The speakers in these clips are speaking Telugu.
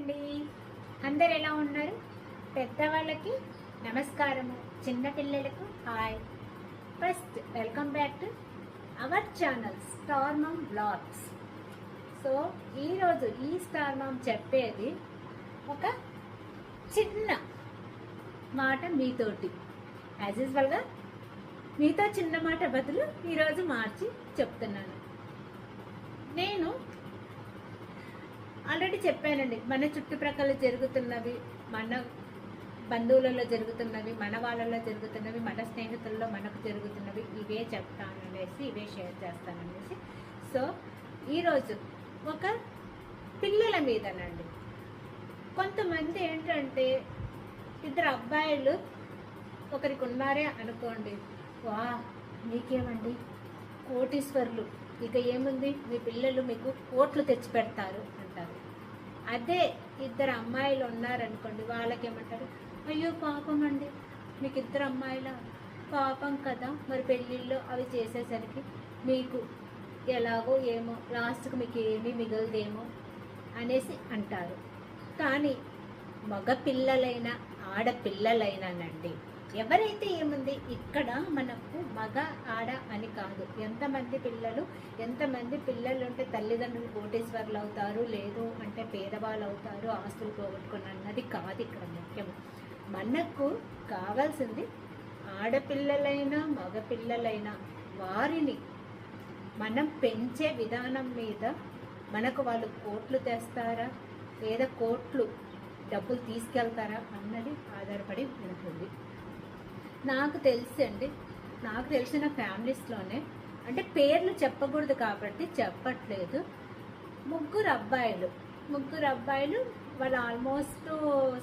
అండి. అందరు ఎలా ఉన్నారు? పెద్దవాళ్ళకి నమస్కారము, చిన్నపిల్లలకు hi. First welcome back to our channel star mom blogs. So ఈరోజు ఈ స్టార్ మామ్ చెప్పేది ఒక చిన్న మాట మీతోటి. యాజ్ యూజువల్గా మీతో చిన్న మాట బదులు ఈరోజు మార్చి చెప్తున్నాను. నేను ఆల్రెడీ చెప్పానండి, మన చుట్టుప్రక్కల జరుగుతున్నవి, మన బంధువులలో జరుగుతున్నవి, మన వాళ్ళలో జరుగుతున్నవి, మన స్నేహితుల్లో మనకు జరుగుతున్నవి, ఇవే చెప్తాననేసి, ఇవే షేర్ చేస్తాననేసి. సో ఈరోజు ఒక పిల్లల మీదనండి. కొంతమంది ఏంటంటే ఇద్దరు అబ్బాయిలు ఒకరికి ఉన్నారే అనుకోండి, వా మీకేమండి కోటీశ్వర్లు, ఇక ఏముంది మీ పిల్లలు మీకు కోట్లు తెచ్చి పెడతారు అంటారు. అదే ఇద్దరు అమ్మాయిలు ఉన్నారనుకోండి, వాళ్ళకేమంటారు, అయ్యో పాపం అండి, మీకు ఇద్దరు అమ్మాయిల పాపం కదా, మరి పెళ్ళిళ్ళు అవి చేసేసరికి మీకు ఎలాగో ఏమో, లాస్ట్కి మీకు ఏమీ మిగలదేమో అనేసి అంటారు. కానీ మగ పిల్లలైనా ఆడపిల్లలైనానండి, ఎవరైతే ఏముంది ఇక్కడ మనకు మగ ఆడ అని కాదు, ఎంతమంది పిల్లలు ఉంటే తల్లిదండ్రులు కోటీశ్వర్లు అవుతారు, లేదు అంటే పేదవాళ్ళు అవుతారు, ఆస్తులు పోగొట్టుకుని అన్నది కాదు ఇక్కడ ముఖ్యం. మనకు కావాల్సింది ఆడపిల్లలైనా మగపిల్లలైనా వారిని మనం పెంచే విధానం మీద మనకు వాళ్ళు కోట్లు తెస్తారా లేదా కోట్లు డబ్బులు తీసుకెళ్తారా అన్నది ఆధారపడి ఉంటుంది. నాకు తెలిసిన ఫ్యామిలీస్లోనే, అంటే పేర్లు చెప్పకూడదు కాబట్టి చెప్పట్లేదు, ముగ్గురు అబ్బాయిలు వాళ్ళు ఆల్మోస్ట్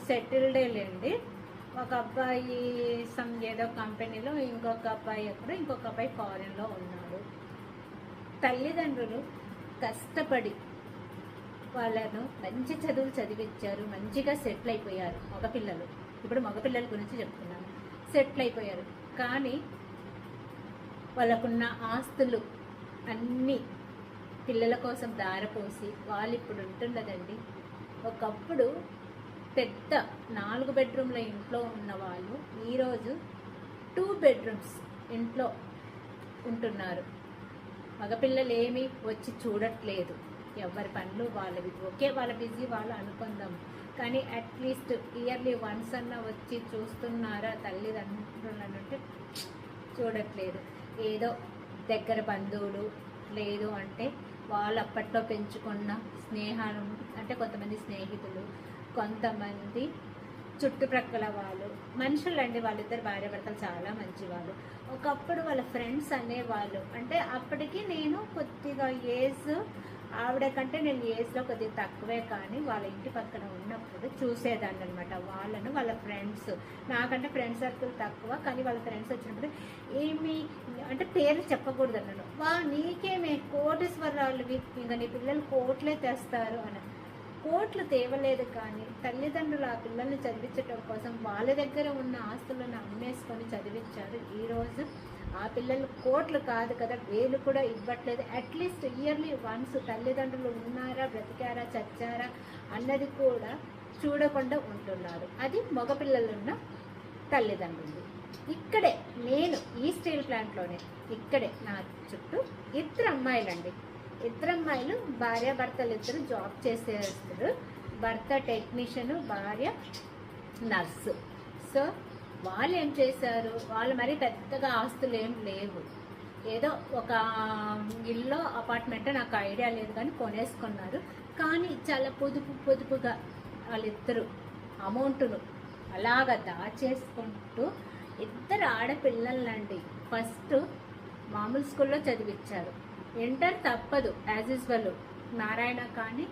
సెటిల్డే లేండి. ఒక అబ్బాయి ఏదో కంపెనీలో, ఇంకొక అబ్బాయి ఫారెన్లో ఉన్నాడు. తల్లిదండ్రులు కష్టపడి వాళ్ళను మంచి చదువులు చదివించారు, మంచిగా సెటిల్ అయిపోయారు. మగపిల్లల గురించి చెప్తున్నాను, సెటిల్ అయిపోయారు. కానీ వాళ్ళకున్న ఆస్తులు అన్నీ పిల్లల కోసం దారపోసి వాళ్ళు ఇప్పుడు ఉంటున్నదండి. ఒకప్పుడు పెద్ద 4 బెడ్రూమ్ల ఇంట్లో ఉన్న వాళ్ళు ఈరోజు 2 బెడ్రూమ్స్ ఇంట్లో ఉంటున్నారు. మగపిల్లలు ఏమీ వచ్చి చూడట్లేదు, ఎవరి పనులు వాళ్ళవి. ఓకే, వాళ్ళ బిజీ వాళ్ళు అనుకుందాం, కానీ అట్లీస్ట్ ఇయర్లీ వన్స్ అన్న వచ్చి చూస్తున్నారా తల్లిదండ్రులను అంటే చూడట్లేదు. ఏదో దగ్గర బంధువులు, లేదు అంటే వాళ్ళు అప్పట్లో పెంచుకున్న స్నేహాలు, అంటే కొంతమంది స్నేహితులు, కొంతమంది చుట్టుప్రక్కల వాళ్ళు, మనుషులండి. వాళ్ళిద్దరు భార్యాభర్తలు చాలా మంచి వాళ్ళు. ఒకప్పుడు వాళ్ళ ఫ్రెండ్స్ అనేవాళ్ళు, అంటే అప్పటికి నేను కొద్దిగా ఆవిడ కంటే నేను ఏజ్లో కొద్దిగా తక్కువే, కానీ వాళ్ళ ఇంటి పక్కన ఉన్నప్పుడు చూసేదాన్ని అనమాట వాళ్ళను. వాళ్ళ ఫ్రెండ్స్, నాకంటే ఫ్రెండ్ సర్కిల్ తక్కువ, కానీ వాళ్ళ ఫ్రెండ్స్ వచ్చినప్పుడు ఏమి అంటే పేర్లు చెప్పకూడదు అన్నాను. నీకేమే కోటీశ్వరాలువి, ఇంకా నీ పిల్లలు కోట్లే తెస్తారు అని. కోట్లు తేవలేదు, కానీ తల్లిదండ్రులు ఆ పిల్లల్ని చదివించడం కోసం వాళ్ళ దగ్గర ఉన్న ఆస్తులను అమ్మేసుకొని చదివించారు. ఈరోజు ఆ పిల్లలు కోట్లు కాదు కదా, వేలు కూడా ఇవ్వట్లేదు. అట్లీస్ట్ ఇయర్లీ వన్స్ తల్లిదండ్రులు ఉన్నారా, బ్రతికారా, చచ్చారా అన్నది కూడా చూడకుండా ఉంటున్నారు. అది మగపిల్లలున్న తల్లిదండ్రులు. ఇక్కడే నేను ఈ స్టీల్ ప్లాంట్లోనే, ఇక్కడే నా చుట్టూ ఇద్దరు అమ్మాయిలు, భార్యాభర్తలు ఇద్దరు జాబ్ చేసేస్తారు. భర్త టెక్నీషియన్, భార్య నర్సు. సో వాళ్ళు ఏం చేశారు, వాళ్ళు మరీ పెద్దగా ఆస్తులు ఏం లేవు, ఏదో ఒక ఇల్లు అపార్ట్మెంట్ నాకు ఐడియా లేదు, కానీ కొనేసుకున్నారు. కానీ చాలా పొదుపుగా వాళ్ళిద్దరు అమౌంట్ను అలాగ దాచేసుకుంటూ, ఇద్దరు ఆడపిల్లలండి ఫస్ట్ మామూలు స్కూల్లో చదివించారు. ఇంటర్ తప్పదు, యాజ్ యూజువల్ నారాయణ. కానీ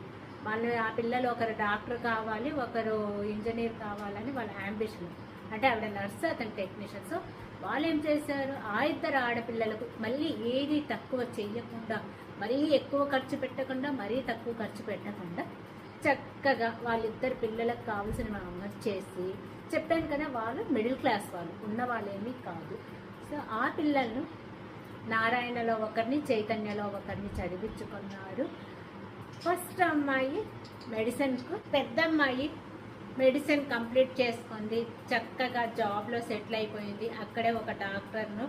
వాళ్ళు ఆ పిల్లలు ఒకరు డాక్టర్ కావాలి, ఒకరు ఇంజనీర్ కావాలని వాళ్ళ యాంబిషన్. అంటే ఆవిడ నర్సు, అతను టెక్నీషియన్. సో వాళ్ళు ఏం చేశారు, ఆ ఇద్దరు ఆడపిల్లలకు మళ్ళీ ఏది తక్కువ చెయ్యకుండా, మరీ ఎక్కువ ఖర్చు పెట్టకుండా, మరీ తక్కువ ఖర్చు పెట్టకుండా చక్కగా వాళ్ళిద్దరు పిల్లలకు కావాల్సిన అమర్చేసి, చెప్పాను కదా వాళ్ళు మిడిల్ క్లాస్ వాళ్ళు, ఉన్న వాళ్ళేమీ కాదు. సో ఆ పిల్లలను నారాయణలో ఒకరిని, చైతన్యలో ఒకరిని చదివించుకున్నారు. ఫస్ట్ అమ్మాయి మెడిసిన్కు, పెద్ద అమ్మాయి మెడిసిన్ కంప్లీట్ చేసుకుంది, చక్కగా జాబ్లో సెటిల్ అయిపోయింది, అక్కడే ఒక డాక్టర్ను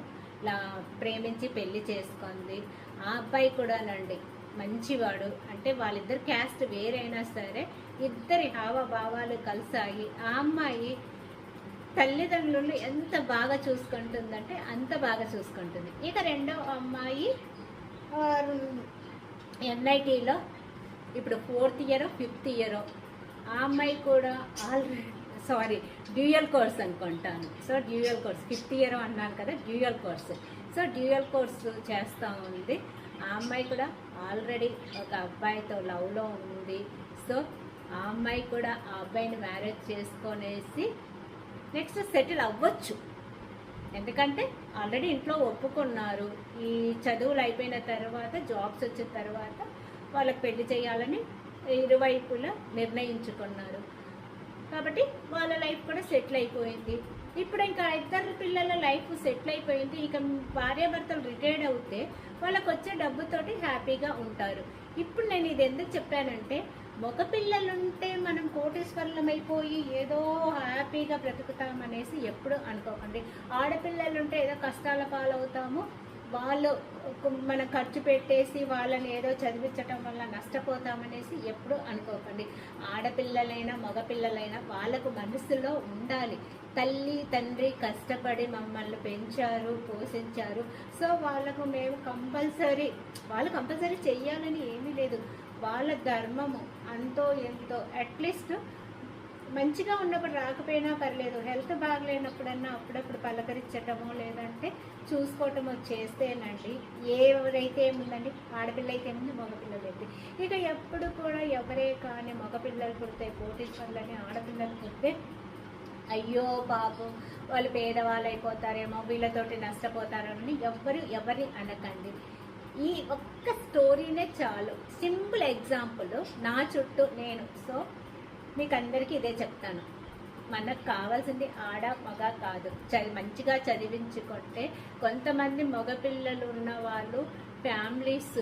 ప్రేమించి పెళ్లి చేసుకుంది. ఆ అబ్బాయి కూడానండి మంచివాడు, అంటే వాళ్ళిద్దరు క్యాస్ట్ వేరైనా సరే ఇద్దరి హావభావాలు కలిసాయి. ఆ అమ్మాయి తల్లిదండ్రులు ఎంత బాగా చూసుకుంటుందంటే అంత బాగా చూసుకుంటుంది. ఇక రెండో అమ్మాయి ఎన్ఐటీలో ఇప్పుడు 4th ఇయర్ 5th ఇయర్. ఆ అమ్మాయి కూడా డ్యూయల్ కోర్స్ అనుకుంటాను. So dual course 5th year అన్నాను కదా, dual course. So dual course చేస్తూ ఉంది. ఆ అమ్మాయి కూడా ఆల్రెడీ ఒక అబ్బాయితో లవ్లో ఉంది. సో ఆ అమ్మాయి కూడా ఆ అబ్బాయిని మ్యారేజ్ చేసుకొనేసి నెక్స్ట్ సెటిల్ అవ్వచ్చు. ఎందుకంటే ఆల్రెడీ ఇంట్లో ఒప్పుకున్నారు. ఈ చదువులు అయిపోయిన తర్వాత, జాబ్స్ వచ్చిన తర్వాత వాళ్ళకి పెళ్లి చేయాలని ఇరువైపులా నిర్ణయించుకున్నారు. కాబట్టి వాళ్ళ లైఫ్ కూడా సెటిల్ అయిపోయింది. ఇప్పుడు ఇంకా ఇద్దరు పిల్లల లైఫ్ సెటిల్ అయిపోయింది. ఇక భార్యాభర్తలు రిటైర్డ్ అవుతే వాళ్ళకు వచ్చే డబ్బుతోటి హ్యాపీగా ఉంటారు. ఇప్పుడు నేను ఇది ఎందుకు చెప్పానంటే, మగ పిల్లలుంటే మనం కోటీశ్వరులం అయిపోయి ఏదో హ్యాపీగా బ్రతుకుతామనేసి ఎప్పుడు అనుకోకండి. ఆడపిల్లలుంటే ఏదో కష్టాల పాలవుతాము, వాళ్ళు మనం ఖర్చు పెట్టేసి వాళ్ళని ఏదో చదివించటం వల్ల నష్టపోతామనేసి ఎప్పుడు అనుకోకండి. ఆడపిల్లలైనా మగపిల్లలైనా వాళ్ళకు మనసులో ఉండాలి, తల్లి తండ్రి కష్టపడి మమ్మల్ని పెంచారు, పోషించారు. సో వాళ్ళకు మేము వాళ్ళు కంపల్సరీ చెయ్యాలని ఏమీ లేదు. వాళ్ళ ధర్మము అంతో ఎంతో అట్లీస్ట్ మంచిగా ఉన్నప్పుడు రాకపోయినా పర్లేదు, హెల్త్ బాగలేనప్పుడన్నా అప్పుడప్పుడు పలకరించటమో లేదంటే చూసుకోవటమో చేస్తేనండి. ఎవరైతే ఏముందండి, ఆడపిల్ల అయితే ఏముంది, మగపిల్లలు అయితే. ఇక ఎప్పుడు కూడా ఎవరే కానీ మగపిల్లలు పుడితే కోటీశ్వర్లని, ఆడపిల్లలు పుడితే అయ్యో పాపం వాళ్ళు పేదవాళ్ళు అయిపోతారేమో, వీళ్ళతోటి నష్టపోతారని ఎవరి అనకండి. ఈ ఒక్క స్టోరీనే చాలు, సింపుల్ ఎగ్జాంపుల్ నా చుట్టూ నేను. సో మీకు అందరికీ ఇదే చెప్తాను, మనకు కావాల్సింది ఆడ మగ కాదు, మంచిగా చదివించుకుంటే. కొంతమంది మగపిల్లలు ఉన్న వాళ్ళు ఫ్యామిలీస్,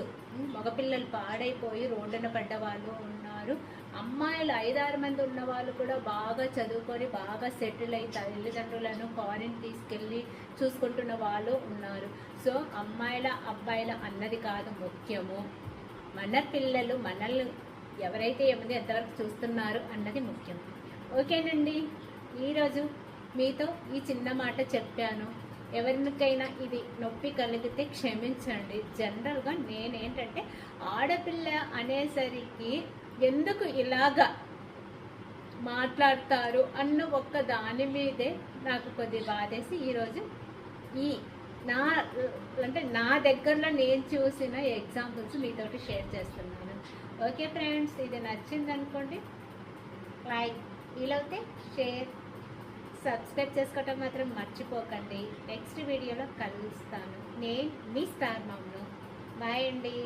మగపిల్లలు పాడైపోయి రోడ్డున పడ్డ వాళ్ళు ఉన్నారు. అమ్మాయిలు 5-6 మంది ఉన్న వాళ్ళు కూడా బాగా చదువుకొని బాగా సెటిల్ అయి తల్లిదండ్రులను ఫారిన్ తీసుకెళ్ళి చూసుకుంటున్న వాళ్ళు ఉన్నారు. సో అమ్మాయిల అబ్బాయిల అన్నది కాదు ముఖ్యము, మన పిల్లలు మనల్ని ఎవరైతే ఏముంది ఎంతవరకు చూస్తున్నారు అన్నది ముఖ్యం. ఓకేనండి, ఈరోజు మీతో ఈ చిన్న మాట చెప్పాను. ఎవరికైనా ఇది నొప్పి కలిగితే క్షమించండి. జనరల్గా నేనేంటంటే ఆడపిల్ల అనేసరికి ఎందుకు ఇలాగా మాట్లాడతారు అన్న ఒక్క దాని మీదే నాకు కొద్ది బాధేసి ఈరోజు నా దగ్గరలో నేను చూసిన ఎగ్జాంపుల్స్ మీతోటి షేర్ చేస్తున్నాను. ఓకే ఫ్రెండ్స్, ఇది నచ్చింది అనుకోండి, లైక్, వీలైతే షేర్, సబ్స్క్రైబ్ చేసుకోవటం మాత్రం మర్చిపోకండి. నెక్స్ట్ వీడియోలో కలుస్తాను. నేను మీ స్టార్ మామ్ను. బాయ్ అండి.